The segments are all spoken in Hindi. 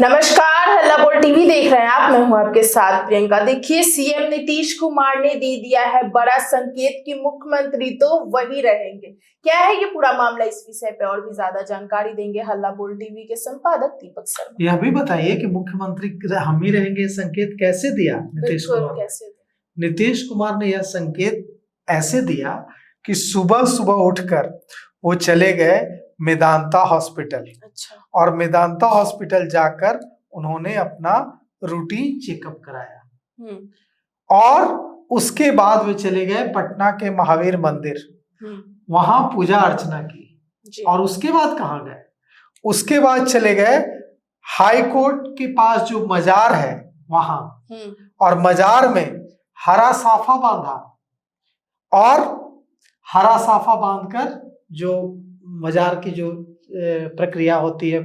नमस्कार, हल्ला बोल टीवी देख रहे हैं आप। मैं हूं आपके साथ प्रियंका। देखिए, सीएम नीतीश कुमार ने दे दिया है बड़ा संकेत कि मुख्यमंत्री तो वही रहेंगे। क्या है ये पूरा मामला, इस विषय पे और भी ज्यादा जानकारी देंगे हल्ला बोल टीवी के संपादक दीपक शर्मा। यह भी बताइए कि मुख्यमंत्री हम ही रहेंगे, संकेत कैसे दिया नीतीश कुमार? कैसे? नीतीश कुमार ने यह संकेत ऐसे दिया कि सुबह सुबह उठकर वो चले गए मेदांता हॉस्पिटल। अच्छा। और मेदांता हॉस्पिटल जाकर उन्होंने अपना रूटीन चेकअप कराया और उसके बाद वे चले गए पटना के महावीर मंदिर, वहां पूजा अर्चना की। और उसके बाद कहाँ गए? उसके बाद चले गए हाई कोर्ट के पास जो मजार है वहां, और मजार में हरा साफा बांधा और हरा साफा बांधकर जो मजार की जो प्रक्रिया होती है,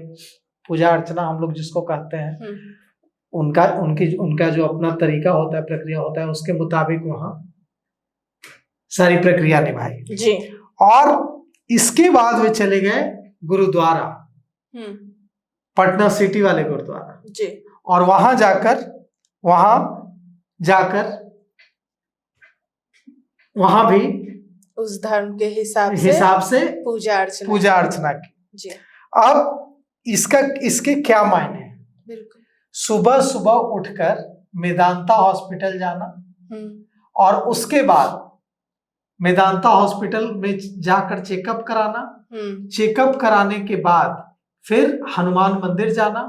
पूजा अर्चना हम लोग जिसको कहते हैं, उनका जो अपना तरीका होता है, प्रक्रिया होता है, उसके मुताबिक वहां सारी प्रक्रिया निभाई जी। और इसके बाद वे चले गए गुरुद्वारा, पटना सिटी वाले गुरुद्वारा जी। और वहां जाकर वहां भी उस धर्म के हिसाब से पूजा अर्चना की। जी। अब इसके क्या मायने हैं? बिल्कुल। सुबह सुबह उठकर मेदांता हॉस्पिटल जाना और उसके बाद मेदांता हॉस्पिटल में जाकर चेकअप कराना, चेकअप कराने के बाद फिर हनुमान मंदिर जाना,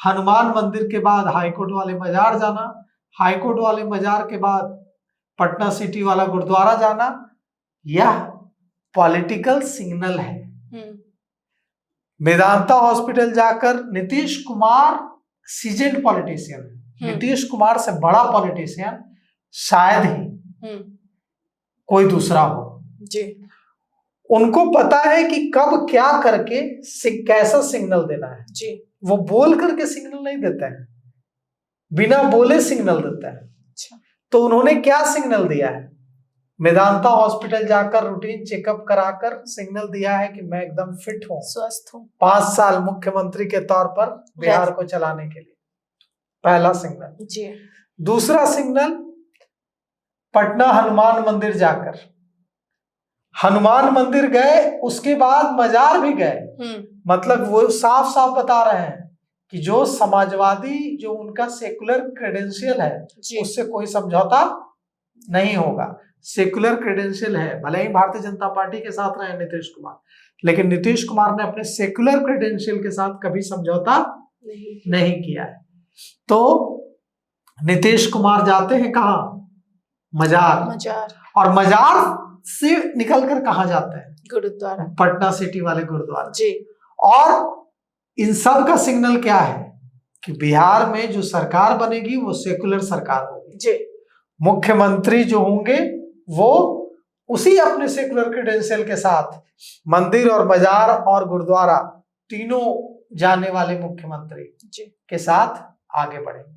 हनुमान मंदिर के बाद हाईकोर्ट वाले मजार जाना, हाईकोर्ट वाले मजार के बाद पटना सिटी वाला गुरुद्वारा जाना। यह पॉलिटिकल सिग्नल है। मेदांता हॉस्पिटल जाकर नीतीश कुमार सीजन्ड पॉलिटिशियन है, नीतीश कुमार से बड़ा पॉलिटिशियन शायद ही कोई दूसरा हो जी। उनको पता है कि कब क्या करके कैसा सिग्नल देना है जी। वो बोल करके सिग्नल नहीं देता है, बिना बोले सिग्नल देता है। अच्छा। तो उन्होंने क्या सिग्नल दिया है? मेदांता हॉस्पिटल जाकर रूटीन चेकअप कराकर सिग्नल दिया है कि मैं एकदम फिट हूँ, स्वस्थ हूँ, 5 साल मुख्यमंत्री के तौर पर बिहार को चलाने के लिए। पहला सिग्नल जी। दूसरा सिग्नल, पटना हनुमान मंदिर जाकर हनुमान मंदिर गए, उसके बाद मजार भी गए। मतलब वो साफ साफ बता रहे हैं कि जो समाजवादी, जो उनका सेकुलर क्रेडेंशियल है, उससे कोई समझौता नहीं होगा। सेकुलर क्रेडेंशियल है, भले ही भारतीय जनता पार्टी के साथ रहे नीतीश कुमार, लेकिन नीतीश कुमार ने अपने सेकुलर क्रेडेंशियल के साथ कभी समझौता नहीं किया है। तो नीतीश कुमार जाते हैं कहाँ? मजार। और मजार से निकलकर कहाँ जाते हैं? गुरुद्वारा, पटना सिटी वाले गुरुद्वारा जी। और इन सब का सिग्नल क्या है कि बिहार में जो सरकार बनेगी वो सेकुलर सरकार होगी जी। मुख्यमंत्री जो होंगे वो उसी अपने सेकुलर क्रेडेंशियल के साथ मंदिर और मजार और गुरुद्वारा तीनों जाने वाले मुख्यमंत्री के साथ आगे बढ़ेंगे।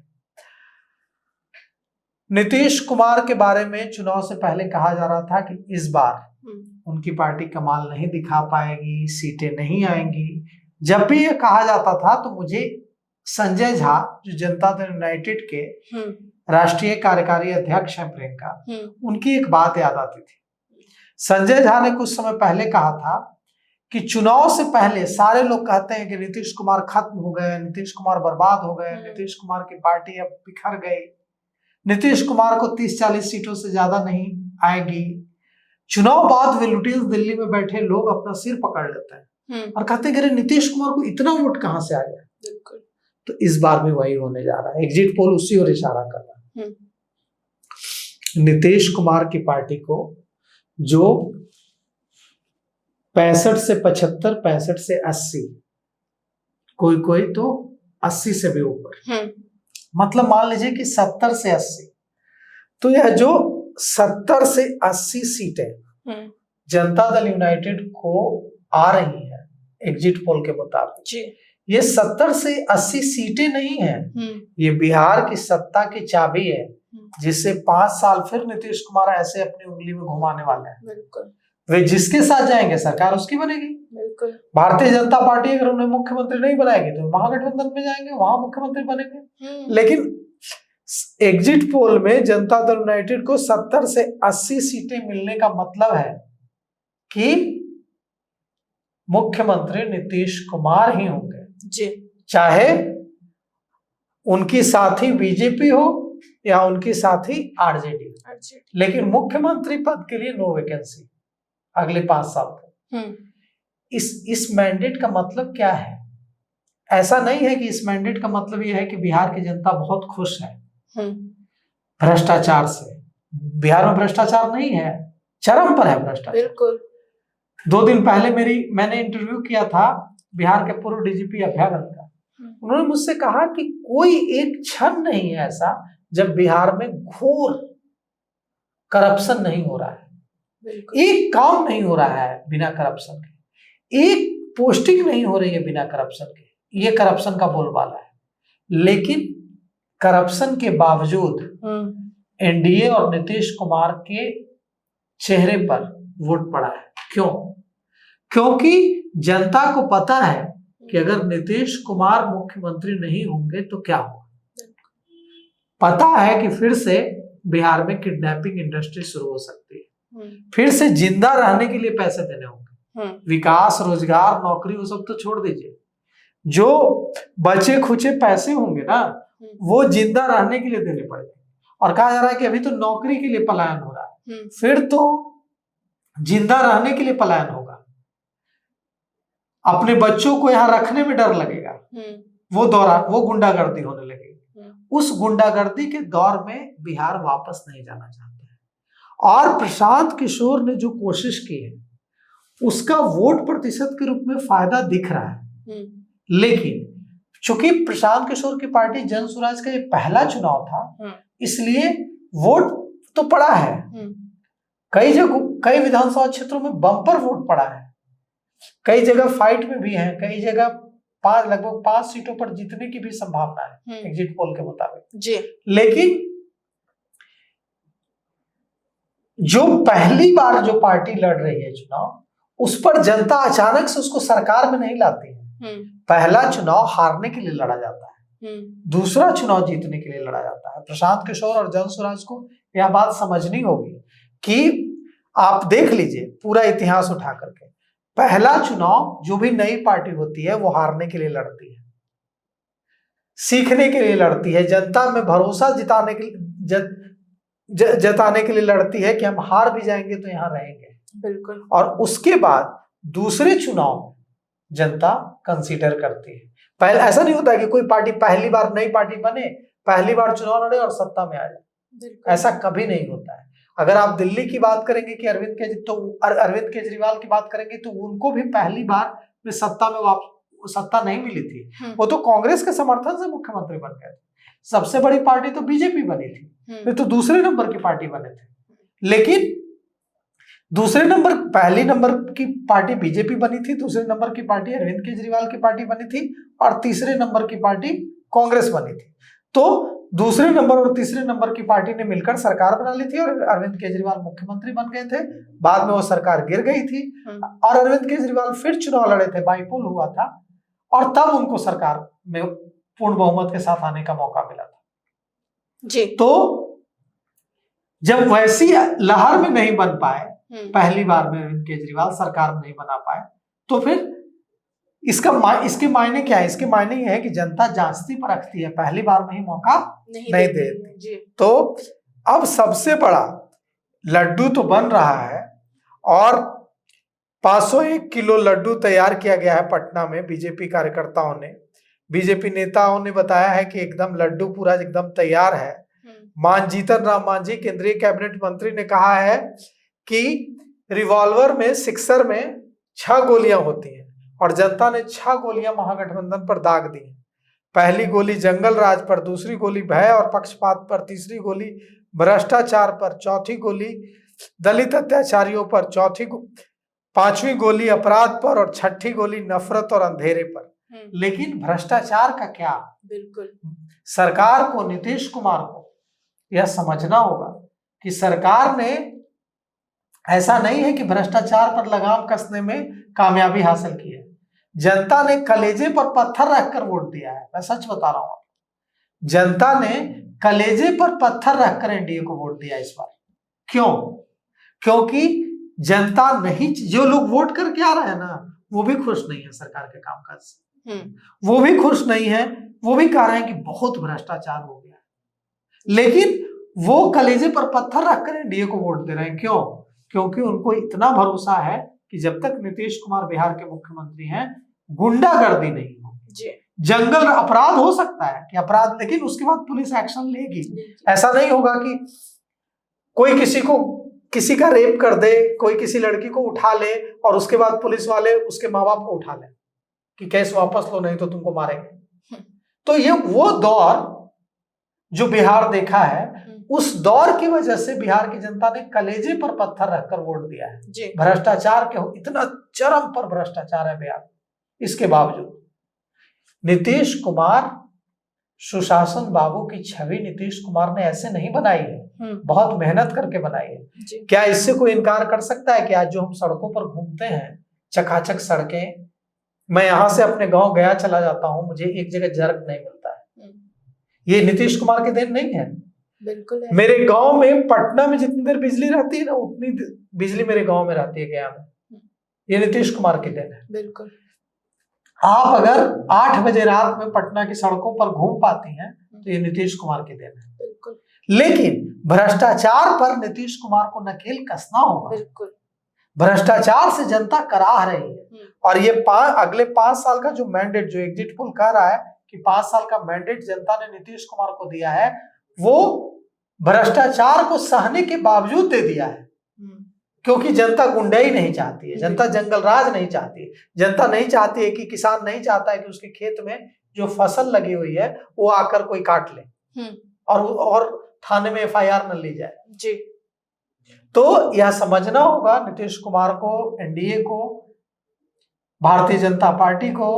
नीतीश कुमार के बारे में चुनाव से पहले कहा जा रहा था कि इस बार उनकी पार्टी कमाल नहीं दिखा पाएगी, सीटें नहीं आएंगी। जब भी ये कहा जाता था तो मुझे संजय झा, जो जनता दल यूनाइटेड के राष्ट्रीय कार्यकारी अध्यक्ष हैं प्रियंका, उनकी एक बात याद आती थी। संजय झा ने कुछ समय पहले कहा था कि चुनाव से पहले सारे लोग कहते हैं कि नीतीश कुमार खत्म हो गए, नीतीश कुमार बर्बाद हो गए, नीतीश कुमार की पार्टी अब बिखर गई, नीतीश कुमार को 30-40 सीटों से ज्यादा नहीं आएगी। चुनाव बाद वेलुटियंस दिल्ली में बैठे लोग अपना सिर पकड़ लेते हैं और कहते हैं कि नीतीश कुमार को इतना वोट कहां से आ गया। तो इस बार भी वही होने जा रहा है। एग्जिट पोल उसी ओर इशारा कर रहा है। नीतीश कुमार की पार्टी को जो 65 से 75, 65 से 80, कोई तो 80 से भी ऊपर, मतलब मान लीजिए कि 70 से 80, तो यह जो 70 से 80 सीटें जनता दल यूनाइटेड को आ रही है एग्जिट पोल के मुताबिक, ये 70 से 80 सीटें नहीं है, ये बिहार की सत्ता की चाबी है, जिससे 5 साल फिर नीतीश कुमार ऐसे अपनी उंगली में घुमाने वाले हैं। वे जिसके साथ जाएंगे सरकार उसकी बनेगी। बिल्कुल। भारतीय जनता पार्टी अगर उन्हें मुख्यमंत्री नहीं बनाएगी तो महागठबंधन में जाएंगे, वहां मुख्यमंत्री बनेंगे। लेकिन एग्जिट पोल में जनता दल यूनाइटेड को 70 से 80 सीटें मिलने का मतलब है कि मुख्यमंत्री नीतीश कुमार ही होंगे जी, चाहे उनकी साथी बीजेपी हो या उनकी साथी आरजेडी। लेकिन मुख्यमंत्री पद के लिए नो वैकेंसी अगले 5 साल तक। इस मैंडेट का मतलब क्या है? ऐसा नहीं है कि इस मैंडेट का मतलब यह है कि बिहार की जनता बहुत खुश है भ्रष्टाचार से। बिहार में भ्रष्टाचार नहीं है, चरम पर है भ्रष्टाचार। बिल्कुल। 2 दिन पहले मैंने इंटरव्यू किया था बिहार के पूर्व डीजीपी अभ्यागत का। उन्होंने मुझसे कहा कि कोई एक क्षण नहीं है ऐसा जब बिहार में घोर करप्शन नहीं हो रहा है। एक काम नहीं हो रहा है बिना करप्शन के, एक पोस्टिंग नहीं हो रही है बिना करप्शन के। ये करप्शन का बोलबाला है। लेकिन करप्शन के बावजूद एनडीए और नीतीश कुमार के चेहरे पर वोट पड़ा है। क्यों? क्योंकि जनता को पता है कि अगर नीतीश कुमार मुख्यमंत्री नहीं होंगे तो क्या होगा। पता है कि फिर से बिहार में किडनैपिंग इंडस्ट्री शुरू हो सकती है, फिर से जिंदा रहने के लिए पैसे देने होंगे। विकास, रोजगार, नौकरी वो सब तो छोड़ दीजिए, जो बचे खुचे पैसे होंगे ना वो जिंदा रहने के लिए देने पड़ेंगे। और कहा जा रहा है कि अभी तो नौकरी के लिए पलायन हो रहा है, फिर तो जिंदा रहने के लिए पलायन होगा। अपने बच्चों को यहाँ रखने में डर लगेगा, वो गुंडागर्दी होने लगेगी। उस गुंडागर्दी के दौर में बिहार वापस नहीं जाना चाहता है। और प्रशांत किशोर ने जो कोशिश की है उसका वोट प्रतिशत के रूप में फायदा दिख रहा है। लेकिन चूंकि प्रशांत किशोर की पार्टी जन स्वराज का ये पहला चुनाव था, इसलिए वोट तो पड़ा है। कई विधानसभा क्षेत्रों में बम्पर वोट पड़ा है, कई जगह फाइट में भी है, कई जगह लगभग 5 सीटों पर जीतने की भी संभावना है एग्जिट पोल के मुताबिक जी। लेकिन जो पहली बार जो पार्टी लड़ रही है चुनाव, उस पर जनता अचानक से उसको सरकार में नहीं लाती है। पहला चुनाव हारने के लिए लड़ा जाता है, दूसरा चुनाव जीतने के लिए लड़ा जाता है। प्रशांत किशोर और जन स्वराज को यह बात समझनी होगी कि आप देख लीजिए पूरा इतिहास उठा करके, पहला चुनाव जो भी नई पार्टी होती है वो हारने के लिए लड़ती है, सीखने के लिए लड़ती है, जनता में भरोसा जताने के लिए लड़ती है कि हम हार भी जाएंगे तो यहाँ रहेंगे। बिल्कुल। और उसके बाद दूसरे चुनाव में जनता कंसीडर करती है। पहले ऐसा नहीं होता कि कोई पार्टी पहली बार नई पार्टी बने, पहली बार चुनाव लड़े और सत्ता में आ जाए, ऐसा कभी नहीं होता है। अगर आप दिल्ली की बात करेंगे कि अरविंद केजरीवाल की बात करेंगे तो उनको भी पहली बार में सत्ता नहीं मिली थी, वो तो कांग्रेस के समर्थन से मुख्यमंत्री बन गए थे। सबसे बड़ी पार्टी तो बीजेपी बनी थी, वे तो दूसरे नंबर की पार्टी बने थे। लेकिन पहली नंबर की पार्टी बीजेपी बनी थी, दूसरे नंबर की पार्टी अरविंद केजरीवाल की पार्टी बनी थी और तीसरे नंबर की पार्टी कांग्रेस बनी थी। तो दूसरे नंबर और तीसरे नंबर की पार्टी ने मिलकर सरकार बना ली थी और अरविंद केजरीवाल मुख्यमंत्री बन गए थे। बाद में वो सरकार गिर गई थी और अरविंद केजरीवाल फिर चुनाव लड़े थे, बाईपोल हुआ था और तब उनको सरकार में पूर्ण बहुमत के साथ आने का मौका मिला था जी। तो जब वैसी लहर में नहीं बन पाए, पहली बार में अरविंद केजरीवाल सरकार में नहीं बना पाए, तो फिर इसके मायने क्या है? इसके मायने ये है कि जनता जांचती परखती है, पहली बार में ही मौका नहीं देती। तो अब सबसे बड़ा लड्डू तो बन रहा है और 501 किलो लड्डू तैयार किया गया है पटना में बीजेपी कार्यकर्ताओं ने। बीजेपी नेताओं ने बताया है कि एकदम लड्डू पूरा एकदम तैयार है। जीतन राम मांझी केंद्रीय कैबिनेट मंत्री ने कहा है कि रिवॉल्वर में, सिक्सर में 6 गोलियां होती हैं और जनता ने 6 गोलियां महागठबंधन पर दाग दी। पहली गोली जंगल राज पर, दूसरी गोली भय और पक्षपात पर, तीसरी गोली भ्रष्टाचार पर, चौथी गोली दलित अत्याचारियों पर, पांचवी गोली अपराध पर और छठी गोली नफरत और अंधेरे पर। लेकिन भ्रष्टाचार का क्या? बिल्कुल सरकार को, नीतीश कुमार को यह समझना होगा कि सरकार ने ऐसा नहीं है कि भ्रष्टाचार पर लगाम कसने में कामयाबी हासिल की है। जनता ने कलेजे पर पत्थर रखकर वोट दिया है, मैं सच बता रहा हूं। जनता ने कलेजे पर पत्थर रखकर एनडीए को वोट दिया इस बार। क्यों? क्योंकि जनता नहीं, जो लोग वोट करके आ रहे हैं ना, वो भी खुश नहीं है सरकार के कामकाज से, वो भी खुश नहीं है, वो भी कह रहे हैं कि बहुत भ्रष्टाचार हो गया, लेकिन वो कलेजे पर पत्थर रखकर एनडीए को वोट दे रहे हैं। क्यों? क्योंकि उनको इतना भरोसा है कि जब तक नीतीश कुमार बिहार के मुख्यमंत्री हैं, गुंडागर्दी नहीं होगी। जंगल अपराध हो सकता है कि अपराध, लेकिन उसके बाद पुलिस एक्शन लेगी। ऐसा नहीं होगा कि कोई किसी का रेप कर दे, कोई किसी लड़की को उठा ले और उसके बाद पुलिस वाले उसके माँ बाप को उठा ले कि केस वापस लो नहीं तो तुमको मारेंगे। तो ये वो दौर जो बिहार देखा है, उस दौर की वजह से बिहार की जनता ने कलेजे पर पत्थर रखकर वोट दिया है। भ्रष्टाचार के इतना चरम पर भ्रष्टाचार है बिहार, इसके बावजूद नीतीश कुमार, सुशासन बाबू की छवि नीतीश कुमार ने ऐसे नहीं बनाई है, बहुत मेहनत करके बनाई है। क्या इससे कोई इनकार कर सकता है कि आज जो हम सड़कों पर घूमते हैं, चकाचक सड़कें, मैं यहां से अपने गांव गया चला जाता हूं, मुझे एक जगह जर्क नहीं मिलता है, ये नीतीश कुमार के देन नहीं है। बिल्कुल है। मेरे गांव में, पटना में जितनी देर बिजली रहती है ना, उतनी बिजली मेरे गांव में रहती है गया में, ये नीतीश कुमार के देन है। बिल्कुल। आप अगर 8 बजे रात में पटना की सड़कों पर घूम पाती हैं तो ये नीतीश कुमार के देन है। बिल्कुल। लेकिन भ्रष्टाचार पर नीतीश कुमार को नकेल कसना होगा। बिल्कुल। भ्रष्टाचार से जनता कराह रही है, और ये अगले 5 साल का जो मैंडेट, जो एग्जिट पोल कह रहा है कि 5 साल का मैंडेट जनता ने नीतीश कुमार को दिया है, वो भ्रष्टाचार को सहने के बावजूद दे दिया है। क्योंकि जनता गुंडाई नहीं चाहती है, जनता जंगल राज नहीं चाहती है, जनता नहीं चाहती है कि किसान नहीं चाहता है कि उसके खेत में जो फसल लगी हुई है वो आकर कोई काट ले और थाने में एफआईआर न ली जाए जी। तो यह समझना होगा नीतीश कुमार को, एनडीए को, भारतीय जनता पार्टी को,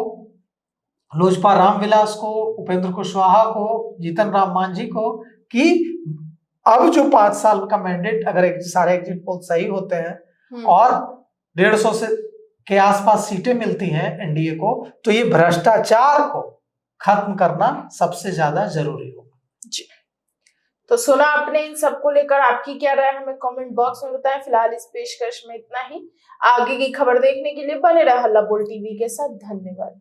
लोजपा रामविलास को, उपेंद्र कुशवाहा को, जीतन राम मांझी को, कि अब जो 5 साल का मैंडेट, अगर सारे एग्जिट पोल सही होते हैं और 150 से के आसपास सीटें मिलती हैं एनडीए को, तो ये भ्रष्टाचार को खत्म करना सबसे ज्यादा जरूरी होगा जी। तो सुना आपने, इन सबको लेकर आपकी क्या राय, हमें कमेंट बॉक्स में बताएं। फिलहाल इस पेशकश में इतना ही। आगे की खबर देखने के लिए बने रहे हल्ला बोल टीवी के साथ। धन्यवाद।